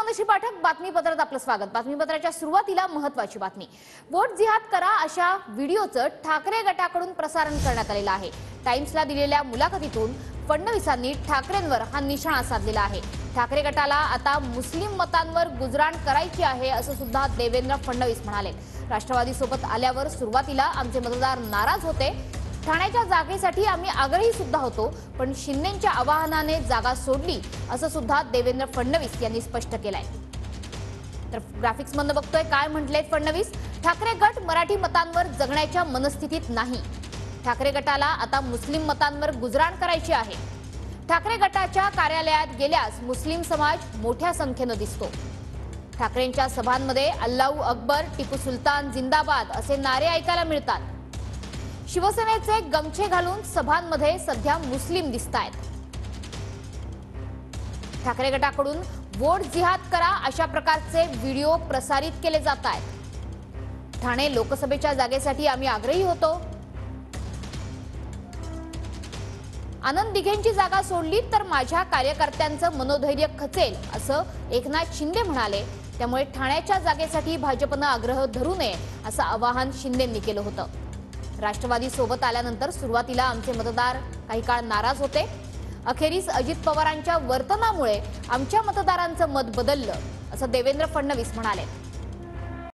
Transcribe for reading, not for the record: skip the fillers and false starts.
मनोशी पाठक बातमीपत्रात आपलं स्वागत। बातमीपत्राच्या सुरुवातीला महत्त्वाची बातमी। वोट जिहाद करा अशा व्हिडिओचं ठाकरे गटाकडून प्रसारण करण्यात आलेलं आहे। टाइम्सला दिलेल्या मुलाखतीतून फडणवीसांनी ठाकरेंवर हा निशाणा साधलेला आहे। ठाकरे गटाला आता मुस्लिम मतांवर गुजराण करायची आहे असं सुद्धा देवेंद्र फडणवीस म्हणाले। राष्ट्रवादी सोबत आल्यावर सुरुवातीला आमचे मतदार नाराज होते। ठाण्याच्या जागेसाठी आम्ही आग्रही सुद्धा होतो, पण शिंदेंच्या आवाहनाने जागा सोडली असं सुद्धा देवेंद्र फडणवीस यांनी स्पष्ट केलंय। तर ग्राफिक्स मध्ये बघतोय काय म्हटले फडणवीस। ठाकरे गट मराठी मतांवर जगण्याच्या मनस्थितीत नाही। ठाकरे गटाला आता मुस्लिम मतांवर गुजराण करायची आहे। ठाकरे गटाच्या कार्यालयात गेल्यास मुस्लिम समाज मोठ्या संख्येने दिसतो। ठाकरेंच्या सभांमध्ये अल्लाहू अकबर, टिपू सुलतान जिंदाबाद असे नारे ऐकायला मिळतात। शिवसेनेचे गमछे घालून सभांमध्ये सध्या मुस्लिम दिसतायत। ठाकरे गटाकडून वोट जिहाद करा अशा प्रकारचे व्हिडिओ प्रसारित केले जात आहेत। ठाणे लोकसभेच्या जागेसाठी आम्ही आग्रही होतो। आनंद दिघेंची जागा सोडली तर माझ्या कार्यकर्त्यांचं मनोधैर्य खचेल असं एकनाथ शिंदे म्हणाले। त्यामुळे ठाण्याच्या जागेसाठी भाजपनं आग्रह धरू नये असं आवाहन शिंदेंनी केलं होतं। राष्ट्रवादी सोबत आल्यानंतर सुरुवातीला आमचे मतदार काही काळ नाराज होते। अखेरीस अजित पवारांच्या वर्तनामुळे आमच्या मतदारांचं मत बदललं असं देवेंद्र फडणवीस म्हणाले।